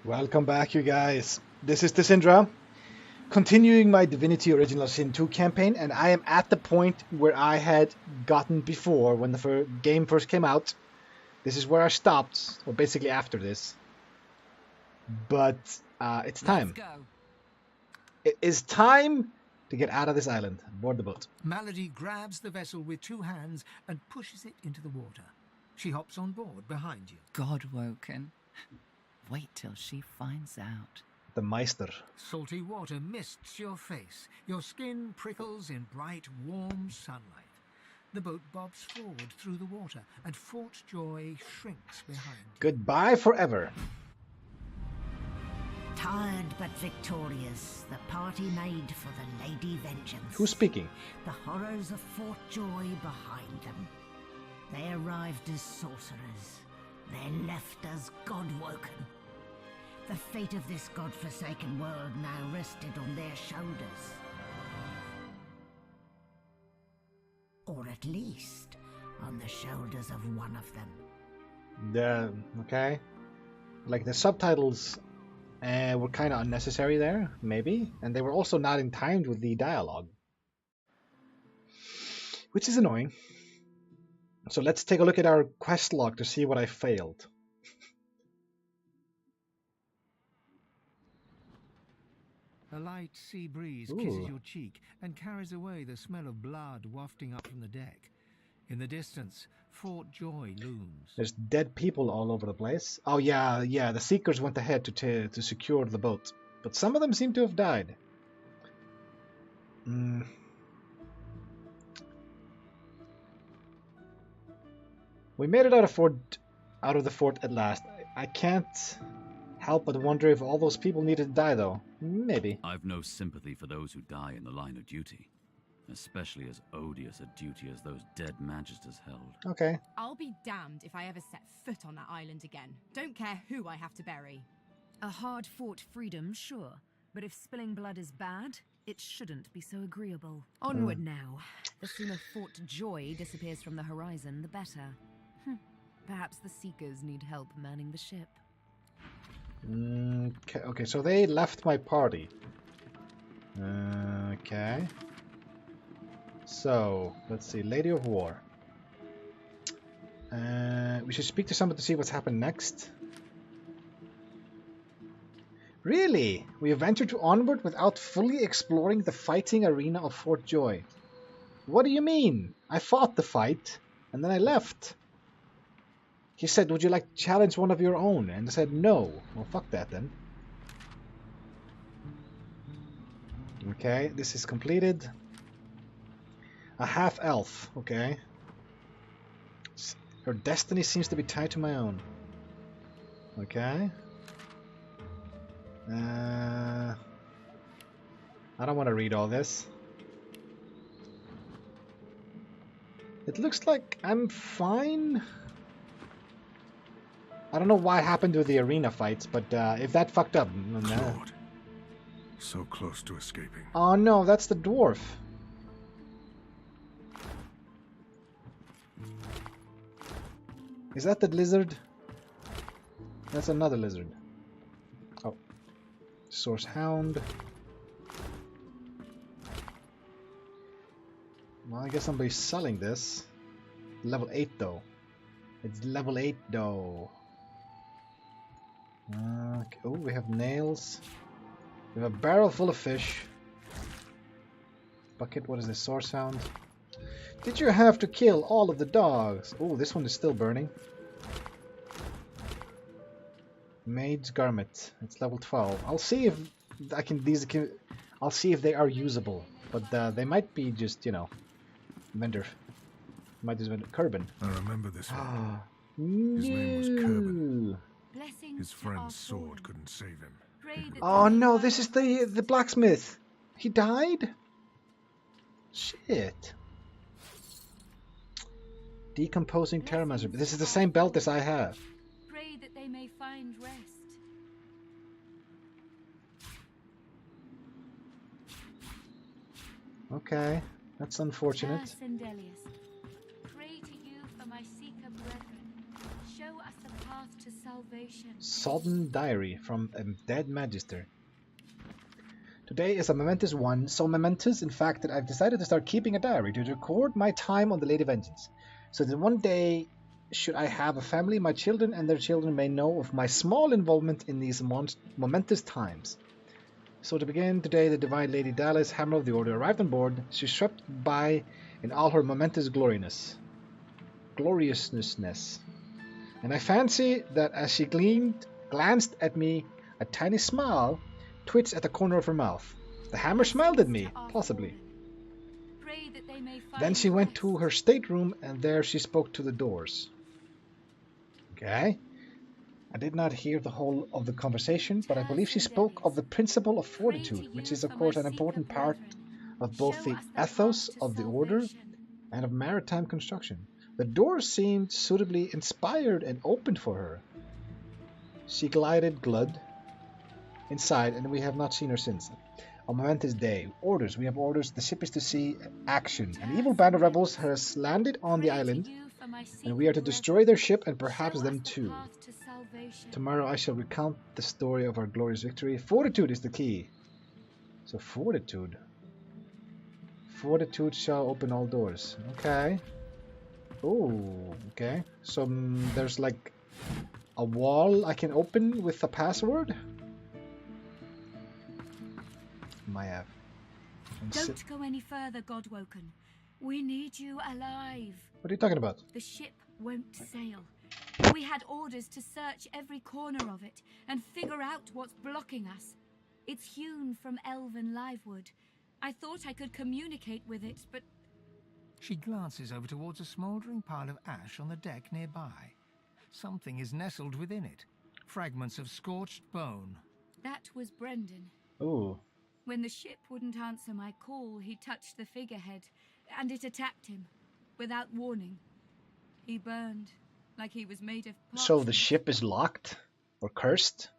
Welcome back, you guys. This is the Syndra, continuing my Divinity Original Sin 2 campaign, and I am at the point where I had gotten before when the game first came out. This is where I stopped, or basically after this. But it's time. Let's go. It is time to get out of this island, board the boat. Malady grabs the vessel with two hands and pushes it into the water. She hops on board behind you. God-woken. Wait till she finds out. The Meister. Salty water mists your face. Your skin prickles in bright, warm sunlight. The boat bobs forward through the water, and Fort Joy shrinks behind you. Goodbye forever. Tired but victorious, the party made for the Lady Vengeance. Who's speaking? The horrors of Fort Joy behind them. They arrived as sorcerers. They left as God-woken. The fate of this God-forsaken world now rested on their shoulders. Or at least on the shoulders of one of them. Okay. Like the subtitles were kind of unnecessary there, maybe. And they were also not in time with the dialogue. Which is annoying. So let's take a look at our quest log to see what I failed. A light sea breeze Ooh. kisses your cheek and carries away the smell of blood wafting up from the deck. In the distance, Fort Joy looms. There's dead people all over the place. Oh yeah, the Seekers went ahead to secure the boat. But some of them seem to have died. We made it out of the fort at last. I can't help but wonder if all those people needed to die, though. Maybe. I've no sympathy for those who die in the line of duty, especially as odious a duty as those dead magisters held. Okay. I'll be damned if I ever set foot on that island again. Don't care who I have to bury. A hard-fought freedom, sure. But if spilling blood is bad, it shouldn't be so agreeable. Onward now. The sooner Fort Joy disappears from the horizon, the better. Perhaps the Seekers need help manning the ship. Okay, so they left my party. Okay. So, let's see. Lady of War. We should speak to someone to see what's happened next. Really? We have ventured onward without fully exploring the fighting arena of Fort Joy. What do you mean? I fought the fight, and then I left. He said, would you like to challenge one of your own? And I said, no. Well, fuck that then. Okay, this is completed. A half-elf, okay. Her destiny seems to be tied to my own. Okay. I don't want to read all this. It looks like I'm fine. I don't know what happened with the arena fights, but if that fucked up... Lord, so close to escaping. Oh no, that's the dwarf. Is that the lizard? That's another lizard. Oh. Source Hound. Well, I guess somebody's selling this. Level 8 though. It's level 8 though. Okay. Oh, we have nails. We have a barrel full of fish. Bucket, what is this? Source Hound. Did you have to kill all of the dogs? Oh, this one is still burning. Maid's Garment. It's level 12. I'll see if I can. I'll see if they are usable, but they might be just, you know, vendor. Might just vendor. Kerbin. I remember this one. No. His name was Kerbin. Blessings His to friend's our sword fallen. couldn't save him. Pray that Oh they may no, find this is the blacksmith. He died? Shit. Decomposing Terramaster. This is the same belt as I have. Pray that they may find rest. Okay, that's unfortunate. Sir Sendelius, pray to you for my Seeker brethren. Show us the path path to salvation. Sodden Diary from a Dead Magister. Today is a momentous one, so momentous in fact that I've decided to start keeping a diary to record my time on the Lady Vengeance, so that one day, should I have a family, my children and their children may know of my small involvement in these momentous times. So to begin, today the Divine Lady Dallas, Hammer of the Order, arrived on board. She swept by in all her momentous gloriousness. And I fancy that as she glanced at me, a tiny smile twitched at the corner of her mouth. The hammer smiled at me, possibly. Then she went to her stateroom, and there she spoke to the doors. Okay. I did not hear the whole of the conversation, but I believe she spoke of the principle of fortitude, which is of course an important part of both the ethos of the order and of maritime construction. The doors seemed suitably inspired and opened for her. She glided inside, and we have not seen her since. A momentous day. Orders. We have orders. The ship is to see action. An evil band of rebels has landed on the island, and we are to destroy their ship and perhaps them too. Tomorrow I shall recount the story of our glorious victory. Fortitude is the key. So fortitude. Fortitude shall open all doors. Okay. Oh, okay. So there's like a wall I can open with a password? Mayav. Don't go any further, Godwoken. We need you alive. What are you talking about? The ship won't sail. We had orders to search every corner of it and figure out what's blocking us. It's hewn from elven livewood. I thought I could communicate with it, but... She glances over towards a smouldering pile of ash on the deck nearby. Something is nestled within it. Fragments of scorched bone. That was Brendan. Ooh. When the ship wouldn't answer my call, he touched the figurehead, and it attacked him, without warning. He burned, like he was made of parchment. So the ship is locked? Or cursed?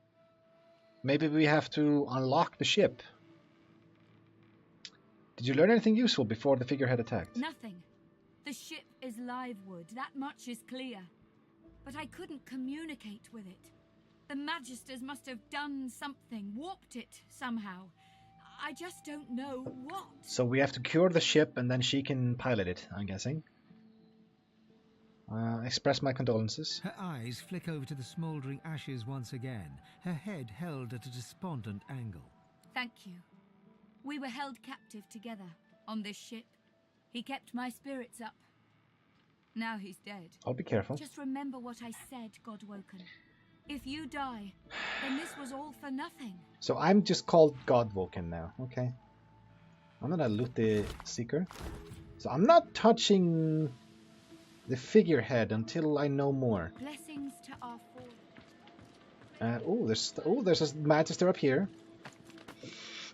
Maybe we have to unlock the ship. Did you learn anything useful before the figurehead attacked? Nothing. The ship is livewood, that much is clear. But I couldn't communicate with it. The Magisters must have done something, warped it somehow. I just don't know what. So we have to cure the ship and then she can pilot it, I'm guessing. Express my condolences. Her eyes flick over to the smouldering ashes once again, her head held at a despondent angle. Thank you. We were held captive together on this ship. He kept my spirits up. Now he's dead. I'll be careful. Just remember what I said, Godwoken. If you die, then this was all for nothing. So I'm just called Godwoken now. Okay. I'm not a Lute Seeker. So I'm not touching the figurehead until I know more. Blessings to our fallen. There's a Magister up here.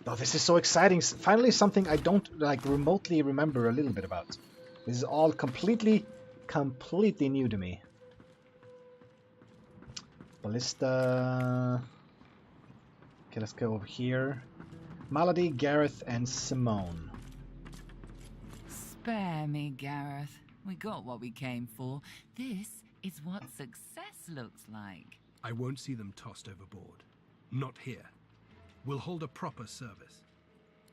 Oh, this is so exciting. Finally something I don't like remotely remember a little bit about. This is all completely new to me. Ballista. Okay, let's go over here. Malady, Gareth, and Simone. Spare me, Gareth. We got what we came for. This is what success looks like. I won't see them tossed overboard. Not here. We'll hold a proper service.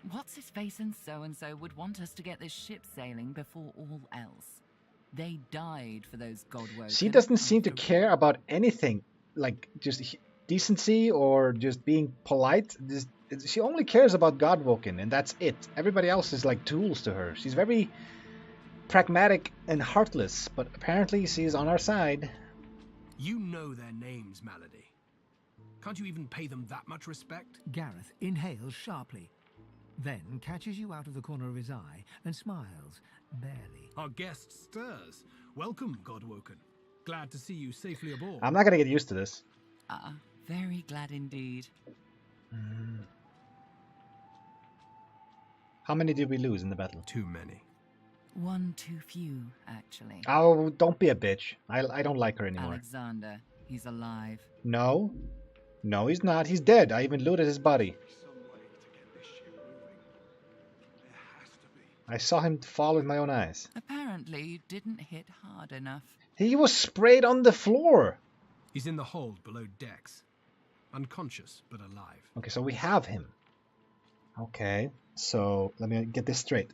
What's-his-face and so-and-so would want us to get this ship sailing before all else. They died for those Godwoken. She doesn't seem to care about anything, like just decency or just being polite. She only cares about Godwoken, and that's it. Everybody else is like tools to her. She's very pragmatic and heartless, but apparently she's on our side. You know their names, Malady. Can't you even pay them that much respect? Gareth inhales sharply, then catches you out of the corner of his eye and smiles, barely. Our guest stirs. Welcome, Godwoken. Glad to see you safely aboard. I'm not gonna get used to this. Very glad indeed. How many did we lose in the battle? Too many. One too few, actually. Oh, don't be a bitch. I don't like her anymore. Alexander, he's alive. No, he's not. He's dead. I even looted his body. I saw him fall with my own eyes. Apparently, you didn't hit hard enough. He was sprayed on the floor. He's in the hold below decks. Unconscious, but alive. Okay, so we have him. Okay, so let me get this straight.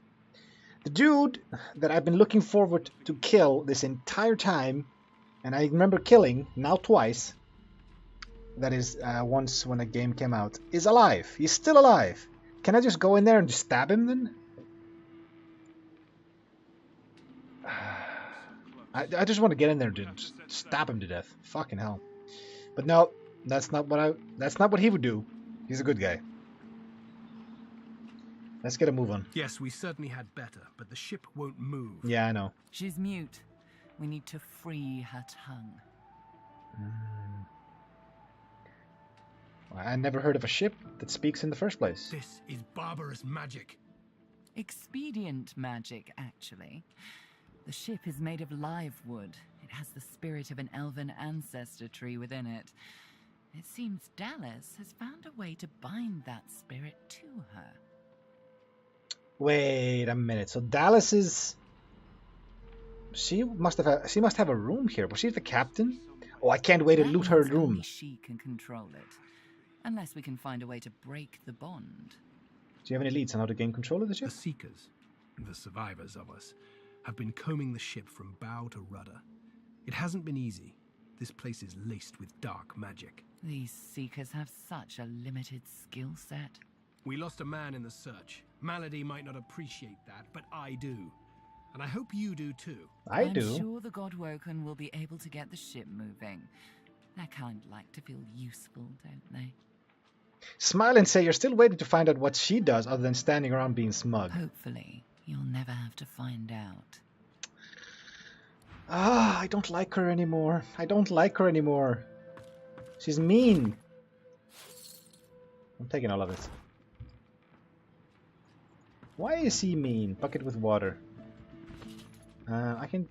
The dude that I've been looking forward to kill this entire time, and I remember killing, now twice, that is once when the game came out, is alive. He's still alive. Can I just go in there and just stab him then? I just want to get in there and just stab him to death. Fucking hell. But no, that's not what he would do. He's a good guy. Let's get a move on. Yes, we certainly had better, but the ship won't move. Yeah, I know. She's mute. We need to free her tongue. I never heard of a ship that speaks in the first place. This is barbarous magic. Expedient magic, actually. The ship is made of live wood. It has the spirit of an elven ancestor tree within it. It seems Dallas has found a way to bind that spirit to her. Wait a minute. So Dallas is... She must have a room here. Was she the captain? Oh, I can't wait to loot her room. Only she can control it. Unless we can find a way to break the bond. Do you have any leads on how to gain control of the ship? The Seekers, the survivors of us, have been combing the ship from bow to rudder. It hasn't been easy. This place is laced with dark magic. These Seekers have such a limited skill set. We lost a man in the search. Malady might not appreciate that, but I do. And I hope you do too. I'm sure the Godwoken will be able to get the ship moving. They kind of like to feel useful, don't they? Smile and say you're still waiting to find out what she does other than standing around being smug. Hopefully, you'll never have to find out. I don't like her anymore. I don't like her anymore. She's mean. I'm taking all of it. Why is he mean? Bucket with water. I can...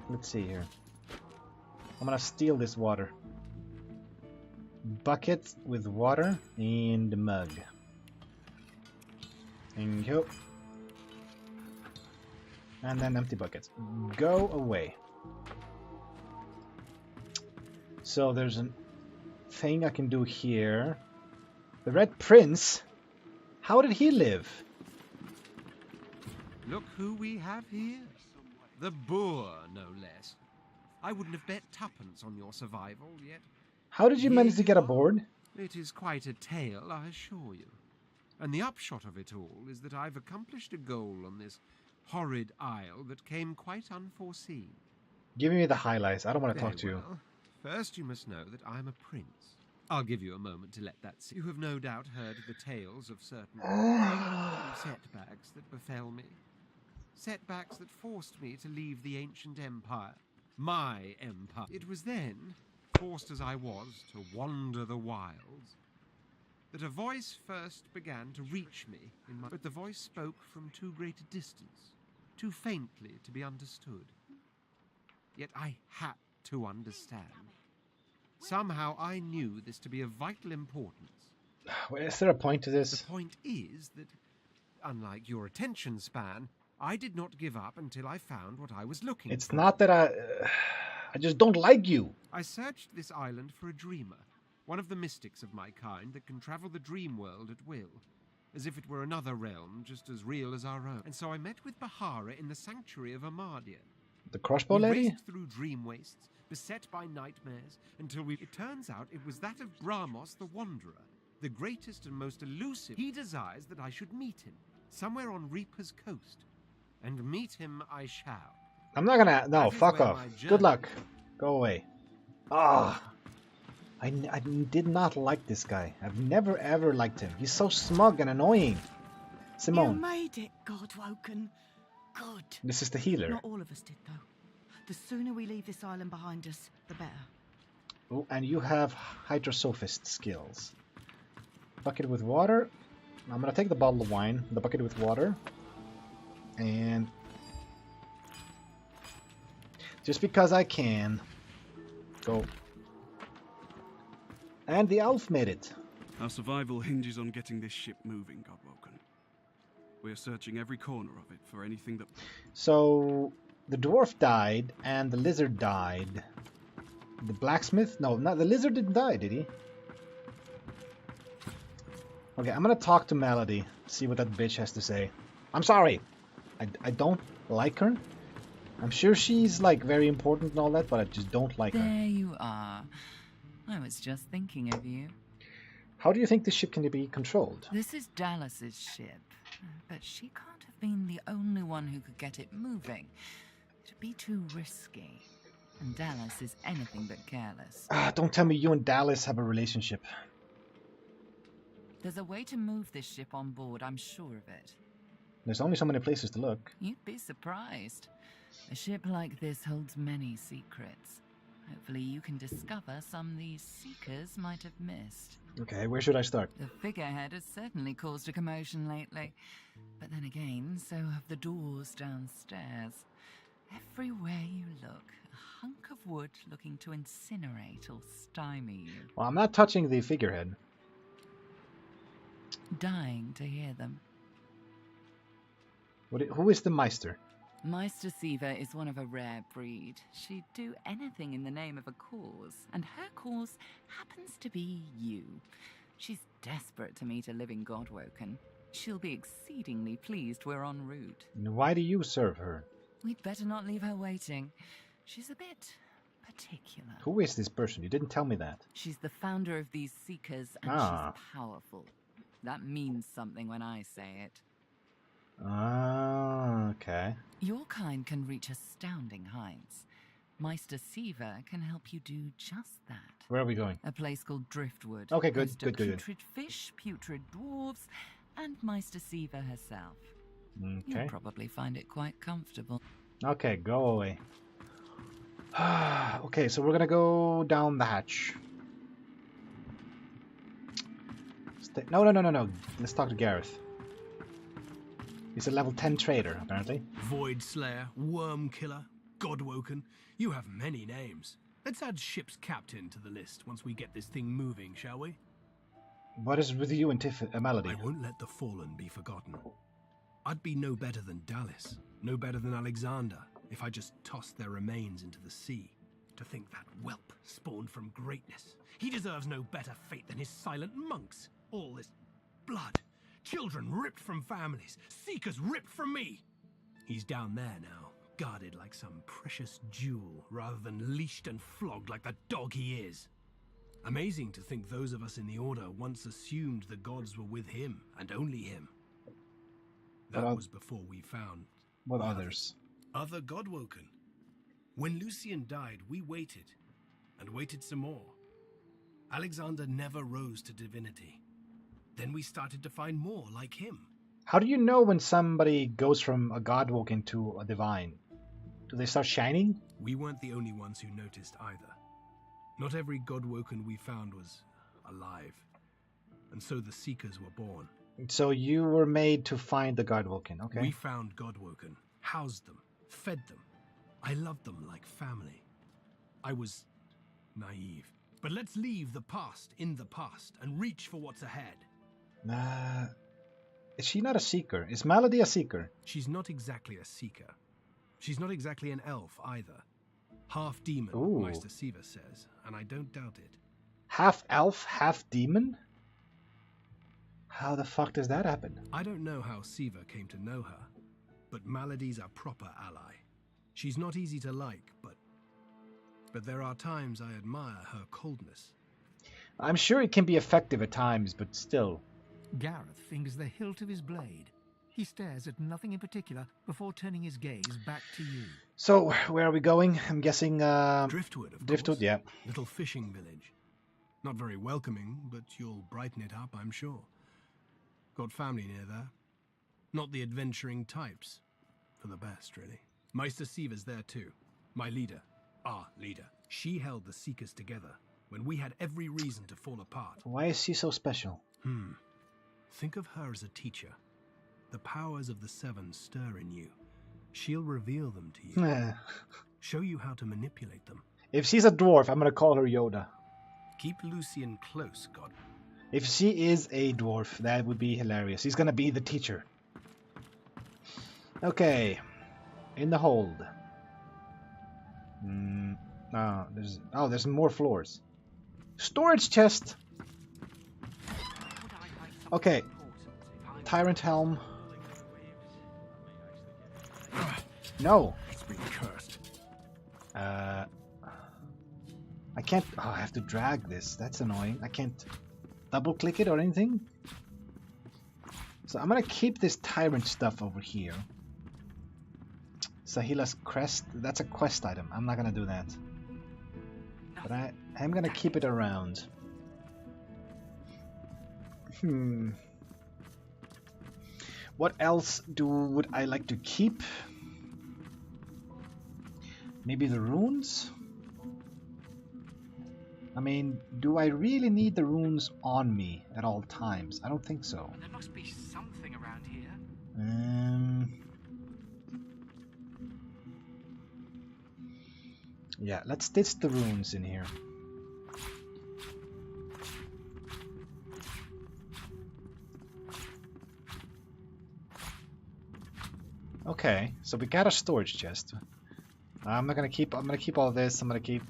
Let's see here. I'm gonna steal this water. Bucket with water in the mug. Thank you. And then empty bucket. Go away. So there's a thing I can do here. The Red Prince? How did he live? Look who we have here. The boar, no less. I wouldn't have bet tuppence on your survival, yet... How did you manage to get aboard? It is quite a tale, I assure you. And the upshot of it all is that I've accomplished a goal on this horrid isle that came quite unforeseen. Give me the highlights. I don't want to talk to you. First you must know that I'm a prince. I'll give you a moment to let that see. You have no doubt heard the tales of certain setbacks that befell me. Setbacks that forced me to leave the ancient empire. My empire. It was then, forced as I was to wander the wilds, that a voice first began to reach me in my... But the voice spoke from too great a distance, too faintly to be understood. Yet I had to understand. Somehow I knew this to be of vital importance. Is there a point to this? The point is that, unlike your attention span, I did not give up until I found what I was looking for. It's not that I just don't like you. I searched this island for a dreamer, one of the mystics of my kind that can travel the dream world at will, as if it were another realm just as real as our own. And so I met with Bahara in the sanctuary of Amardia. The crossbow lady? We raced through dream wastes, beset by nightmares, until we... It turns out it was that of Bramos the Wanderer, the greatest and most elusive. He desires that I should meet him, somewhere on Reaper's coast. And meet him I shall. I'm not gonna... No, fuck off. Good luck. Go away. Ah. I did not like this guy. I've never ever liked him. He's so smug and annoying. Simone. You made it, Godwoken. Good. This is the healer. Not all of us did, though. The sooner we leave this island behind us, the better. Oh, and you have Hydrosophist skills. Bucket with water. I'm gonna take the bottle of wine, the bucket with water. And... just because I can. Go. And the elf made it. Our survival hinges on getting this ship moving, Godwoken. We are searching every corner of it for anything that... So, the dwarf died, and the lizard died. The blacksmith? No, not the lizard didn't die, did he? Okay, I'm gonna talk to Melody, see what that bitch has to say. I'm sorry. I don't like her. I'm sure she's like very important and all that, but I just don't like her. There you are. I was just thinking of you. How do you think this ship can be controlled? This is Dallas's ship, but she can't have been the only one who could get it moving. It'd be too risky. And Dallas is anything but careless. Don't tell me you and Dallas have a relationship. There's a way to move this ship on board, I'm sure of it. There's only so many places to look. You'd be surprised. A ship like this holds many secrets. Hopefully you can discover some these seekers might have missed. Okay, where should I start? The figurehead has certainly caused a commotion lately. But then again, so have the doors downstairs. Everywhere you look, a hunk of wood looking to incinerate or stymie you. Well, I'm not touching the figurehead. Dying to hear them. Who is the Meister? Meister Siva is one of a rare breed. She'd do anything in the name of a cause, and her cause happens to be you. She's desperate to meet a living Godwoken. She'll be exceedingly pleased we're en route. Why do you serve her? We'd better not leave her waiting. She's a bit particular. Who is this person? You didn't tell me that. She's the founder of these seekers, and she's powerful. That means something when I say it. Okay. Your kind can reach astounding heights. Meister Siva can help you do just that. Where are we going? A place called Driftwood. Okay, good, Host good. Putrid fish, putrid dwarves, and Meister Siva herself. Okay. You'll probably find it quite comfortable. Okay, go away. Okay, so we're gonna go down the hatch. No. Let's talk to Gareth. He's a level 10 trader, apparently. Void Slayer, Worm Killer, Godwoken. You have many names. Let's add ship's captain to the list once we get this thing moving, shall we? What is with you and Melody? I won't let the fallen be forgotten. I'd be no better than Dallas, no better than Alexander, if I just tossed their remains into the sea. To think that whelp spawned from greatness. He deserves no better fate than his silent monks. All this blood. Children ripped from families. Seekers ripped from me. He's down there now, guarded like some precious jewel, rather than leashed and flogged like the dog he is. Amazing to think those of us in the Order once assumed the gods were with him, and only him. That was before we found... What others? Other Godwoken. When Lucian died, we waited, and waited some more. Alexander never rose to divinity. Then we started to find more like him. How do you know when somebody goes from a Godwoken to a divine? Do they start shining? We weren't the only ones who noticed either. Not every Godwoken we found was alive. And so the Seekers were born. So you were made to find the Godwoken, okay? We found Godwoken, housed them, fed them. I loved them like family. I was naive. But let's leave the past in the past and reach for what's ahead. Is she not a seeker? Is Melody a seeker? She's not exactly a seeker. She's not exactly an elf either. Half demon, Meister Siva says, and I don't doubt it. Half elf, half demon? How the fuck does that happen? I don't know how Siva came to know her, but Melody's a proper ally. She's not easy to like, but there are times I admire her coldness. I'm sure it can be effective at times, but still. Gareth fingers the hilt of his blade. He stares at nothing in particular before turning his gaze back to you. So, where are we going? I'm guessing, Driftwood, of course. Driftwood, yeah. Little fishing village. Not very welcoming, but you'll brighten it up, I'm sure. Got family near there. Not the adventuring types. For the best, really. Meister Siva's there too. My leader. Our leader. She held the Seekers together when we had every reason to fall apart. Why is she so special? Think of her as a teacher. The powers of the Seven stir in you. She'll reveal them to you. Show you how to manipulate them. If she's a dwarf, I'm gonna call her Yoda. Keep Lucian close, God. If she is a dwarf, that would be hilarious. He's gonna be the teacher. Okay. In the hold. there's more floors. Storage chest. Okay. Tyrant helm. No. It's been cursed. I can't. Oh, I have to drag this. That's annoying. I can't double click it or anything. So I'm gonna keep this tyrant stuff over here. Sahila's crest. That's a quest item. I'm not gonna do that. But I am gonna keep it around. What else would I like to keep? Maybe the runes? I mean, do I really need the runes on me at all times? I don't think so. There must be something around here. Yeah, let's stitch the runes in here. Okay, so we got a storage chest. I'm gonna keep all this. I'm gonna keep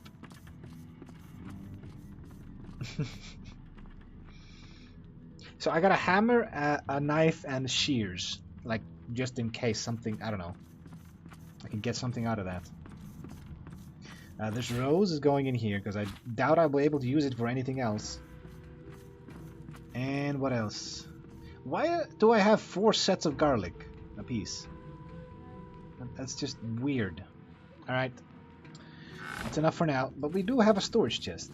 So I got a hammer, a knife, and shears, like just in case something, I don't know, I can get something out of that. This rose is going in here because I doubt I'll be able to use it for anything else. And what else? Why do I have 4 sets of garlic apiece? That's just weird. Alright. That's enough for now, but we do have a storage chest.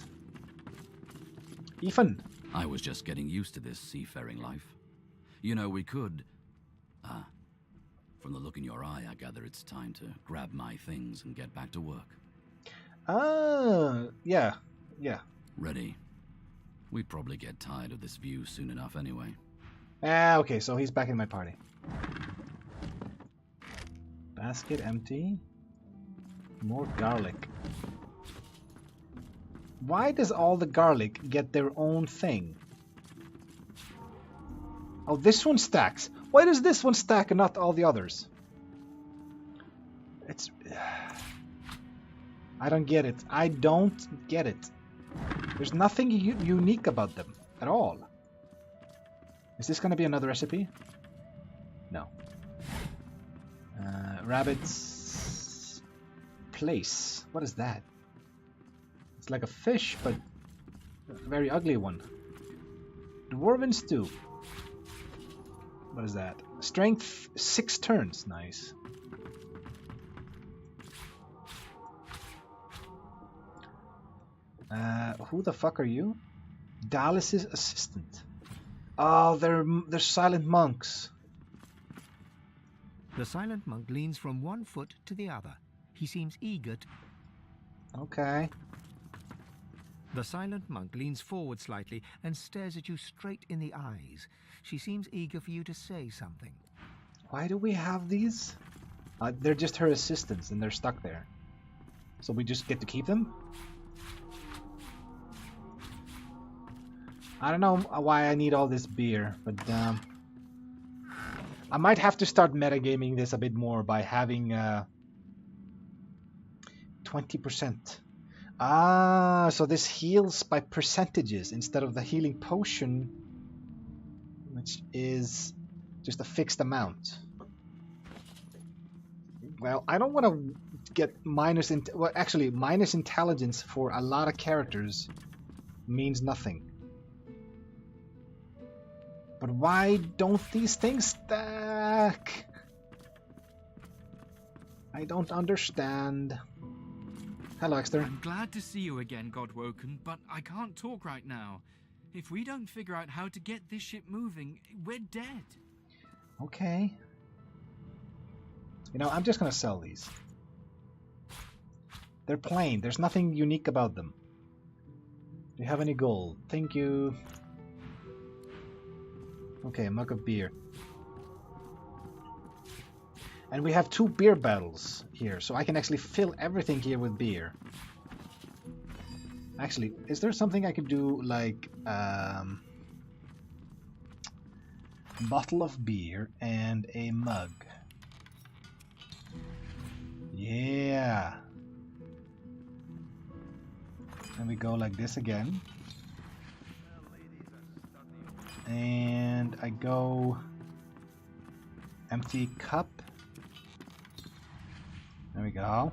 Ethan! I was just getting used to this seafaring life. You know, we could... from the look in your eye, I gather it's time to grab my things and get back to work. Yeah. Ready. We'd probably get tired of this view soon enough anyway. Okay, so he's back in my party. Basket empty. More garlic. Why does all the garlic get their own thing? Oh, this one stacks. Why does this one stack and not all the others? It's... I don't get it. I don't get it. There's nothing unique about them at all. Is this going to be another recipe? No. Rabbit's place. What is that? It's like a fish, but a very ugly one. Dwarven stew. What is that? Strength 6 turns. Nice. Who the fuck are you? Dallas's assistant. Oh, they're silent monks. The silent monk leans from one foot to the other. He seems eager to... Okay. The silent monk leans forward slightly and stares at you straight in the eyes. She seems eager for you to say something. Why do we have these? They're just her assistants and they're stuck there. So we just get to keep them? I don't know why I need all this beer, but I might have to start metagaming this a bit more by having 20%. So this heals by percentages instead of the healing potion, which is just a fixed amount. Well, I don't want to get minus intelligence for a lot of characters means nothing. But why don't these things stack? I don't understand. Hello, Exter. I'm glad to see you again, Godwoken, but I can't talk right now. If we don't figure out how to get this ship moving, we're dead. Okay. You know, I'm just gonna sell these. They're plain. There's nothing unique about them. Do you have any gold? Thank you. Okay, a mug of beer. And we have 2 beer battles here, so I can actually fill everything here with beer. Actually, is there something I could do, like, bottle of beer and a mug? Yeah. Then we go like this again. And I go empty cup. There we go.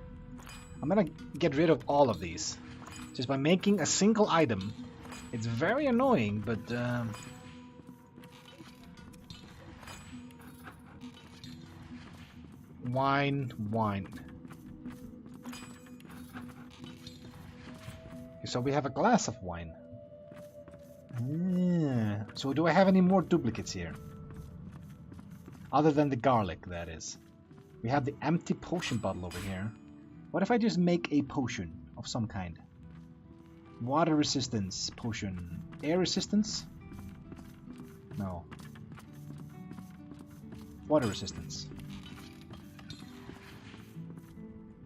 I'm gonna get rid of all of these. Just by making a single item. It's very annoying, but wine. Okay, so we have a glass of wine. So do I have any more duplicates here? Other than the garlic, that is. We have the empty potion bottle over here. What if I just make a potion of some kind? Water resistance potion. Air resistance? No. Water resistance.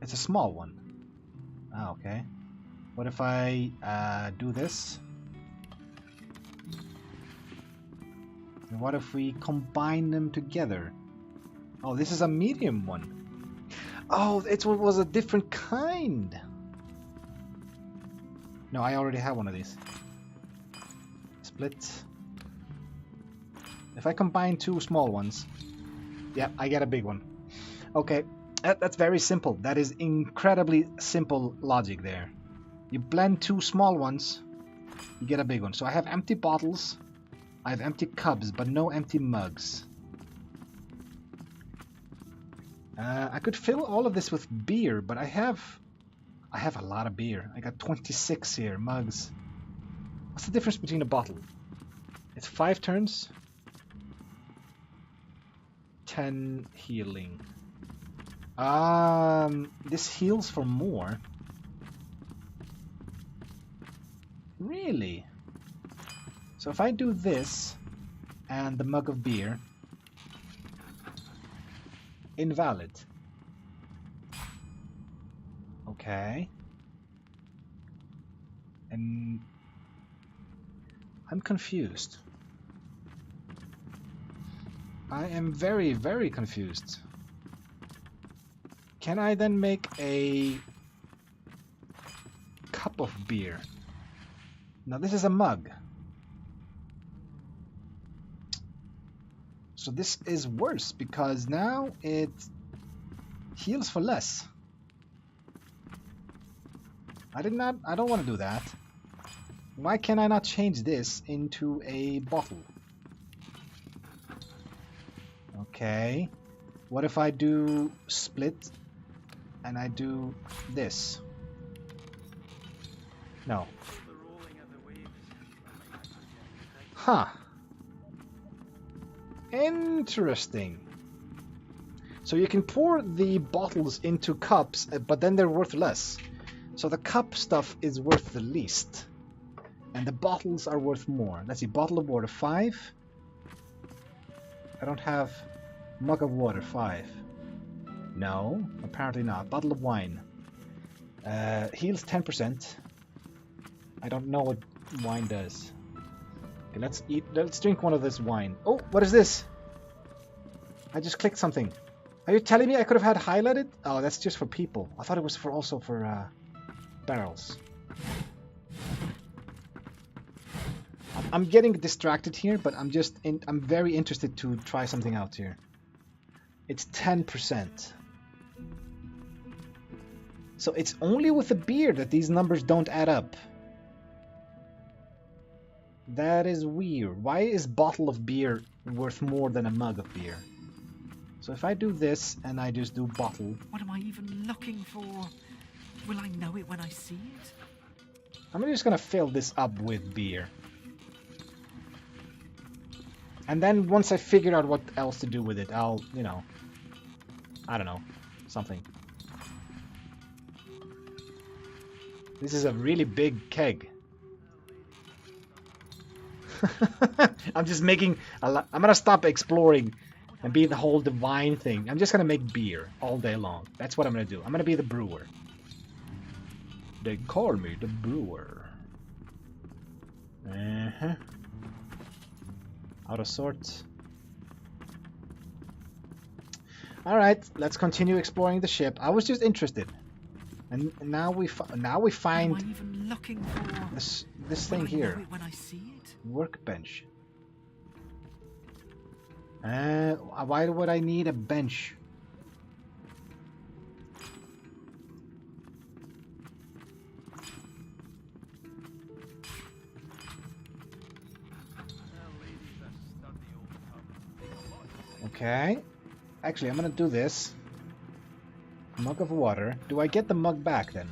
It's a small one. Ah, okay. What if I do this? And what if we combine them together? Oh, this is a medium one. Oh, it was a different kind. No, I already have one of these. Split. If I combine two small ones, yeah, I get a big one. Okay, that's very simple. That is incredibly simple logic there. You blend two small ones, you get a big one. So I have empty bottles, I have empty cups, but no empty mugs. I could fill all of this with beer, but I have a lot of beer. I got 26 here, mugs. What's the difference between a bottle? It's 5 turns. 10 healing. This heals for more. Really? So if I do this and the mug of beer, invalid. Okay. And I'm confused. I am very, very confused. Can I then make a cup of beer? Now this is a mug. So this is worse because now it heals for less. I don't want to do that. Why can I not change this into a bottle? Okay. What if I do split and I do this? No. Huh. Interesting. So you can pour the bottles into cups, but then they're worth less. So the cup stuff is worth the least. And the bottles are worth more. Let's see, bottle of water, 5. I don't have mug of water, 5. No, apparently not. Bottle of wine. Heals 10%. I don't know what wine does. Okay, let's drink one of this wine. Oh, what is this? I just clicked something. Are you telling me I could have had highlighted? Oh, that's just for people. I thought it was also for barrels. I'm getting distracted here, but I'm very interested to try something out here. It's 10%. So it's only with the beer that these numbers don't add up. That is weird. Why is bottle of beer worth more than a mug of beer? So if I do this and I just do bottle... What am I even looking for? Will I know it when I see it? I'm just gonna fill this up with beer. And then once I figure out what else to do with it, I'll, you know... I don't know. Something. This is a really big keg. I'm just making a lot. I'm gonna stop exploring and be the whole divine thing. I'm just gonna make beer all day long. That's what I'm gonna do. I'm gonna be the brewer. They call me the brewer. Out of sorts. Alright, let's continue exploring the ship. I was just interested. And now we find What am I even looking for? this thing Will I here. know it when I see it? Workbench. Why would I need a bench? Okay. Actually, I'm gonna do this. Mug of water. Do I get the mug back then?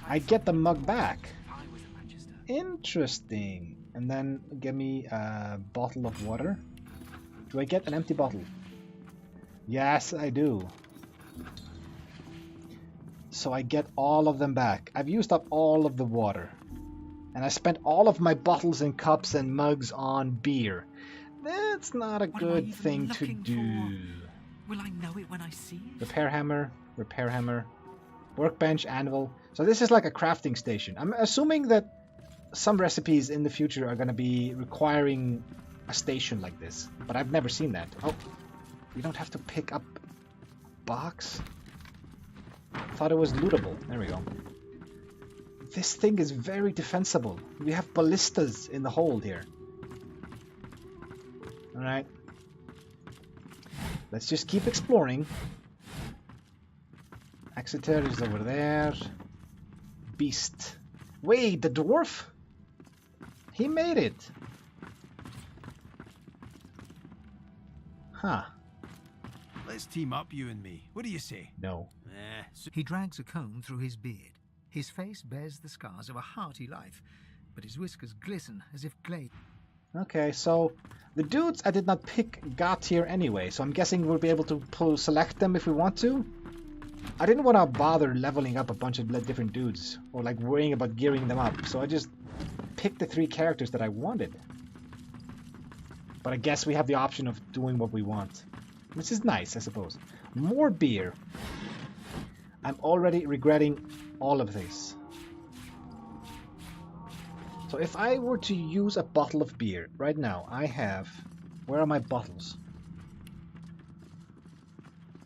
I get the mug back. Interesting. And then give me a bottle of water. Do I get an empty bottle? Yes, I do. So I get all of them back. I've used up all of the water. And I spent all of my bottles and cups and mugs on beer. That's not a good thing to do. Will I know it when I see it? Repair hammer, workbench, anvil. So this is like a crafting station. I'm assuming that some recipes in the future are going to be requiring a station like this. But I've never seen that. Oh, you don't have to pick up a box? Thought it was lootable. There we go. This thing is very defensible. We have ballistas in the hold here. Alright. Let's just keep exploring. Exeter is over there. Beast. Wait, the dwarf? He made it. Huh. Let's team up, you and me. What do you say? No. He drags a comb through his beard. His face bears the scars of a hearty life, but his whiskers glisten as if glazed. Okay, so the dudes I did not pick got here anyway, so I'm guessing we'll be able to select them if we want to. I didn't want to bother leveling up a bunch of different dudes, or like worrying about gearing them up, so I just picked the 3 characters that I wanted. But I guess we have the option of doing what we want. Which is nice, I suppose. More beer. I'm already regretting all of this. So if I were to use a bottle of beer, right now I have... Where are my bottles?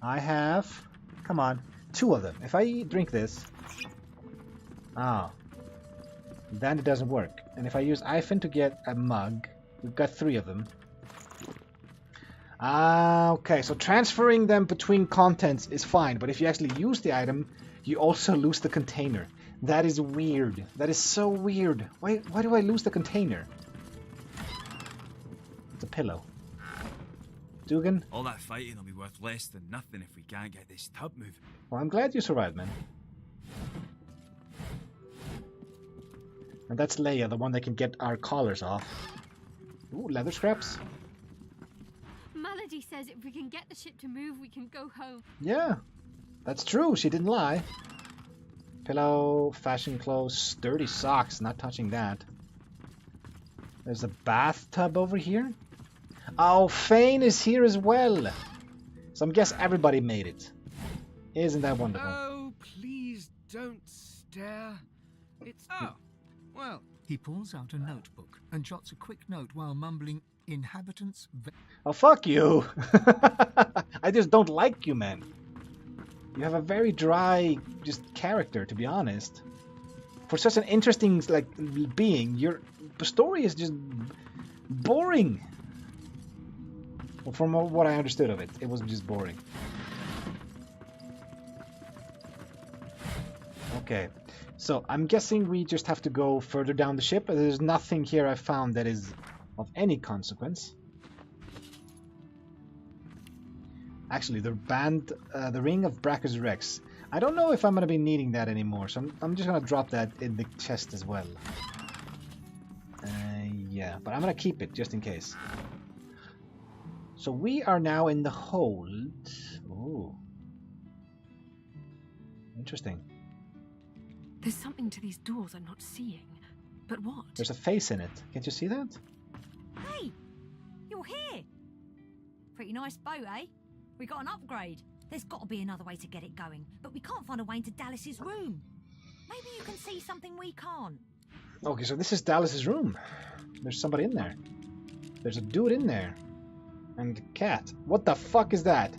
I have... Come on, 2 of them. If I drink this... then it doesn't work. And if I use Iphone to get a mug, we've got 3 of them. Okay, so transferring them between contents is fine, but if you actually use the item, you also lose the container. That is weird. That is so weird. Why do I lose the container? It's a pillow. Dugan? All that fighting will be worth less than nothing if we can't get this tub moving. Well, I'm glad you survived, man. And that's Leia, the one that can get our collars off. Ooh, leather scraps. Melody says if we can get the ship to move, we can go home. Yeah, that's true. She didn't lie. Pillow, fashion clothes, sturdy socks. Not touching that. There's a bathtub over here. Oh, Fane is here as well. So I guess everybody made it. Isn't that wonderful? Oh, please don't stare. It's... Oh, well. He pulls out a notebook and jots a quick note while mumbling, inhabitants... Oh, fuck you. I just don't like you, man. You have a very dry, just character, to be honest. For such an interesting, like, being, your story is just boring. Well, from what I understood of it, it was just boring. Okay, so I'm guessing we just have to go further down the ship. There's nothing here I found that is of any consequence. Actually, the ring of Brachus Rex. I don't know if I'm going to be needing that anymore, so I'm just going to drop that in the chest as well. Yeah, but I'm going to keep it just in case. So we are now in the hold. Ooh. Interesting. There's something to these doors I'm not seeing. But what? There's a face in it. Can't you see that? Hey! You're here! Pretty nice boat, eh? We got an upgrade. There's got to be another way to get it going, but we can't find a way into Dallas's room. Maybe you can see something we can't. Okay, so this is Dallas's room. There's somebody in there. There's a dude in there. And a cat. What the fuck is that?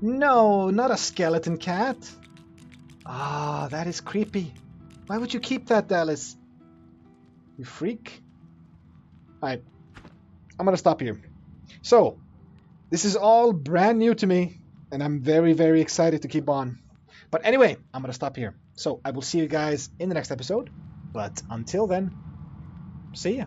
No, not a skeleton cat. Ah, that is creepy. Why would you keep that, Dallas? You freak. Alright, I'm gonna stop here. So, this is all brand new to me, and I'm very, very excited to keep on. But anyway, I'm gonna stop here. So, I will see you guys in the next episode. But until then, see ya.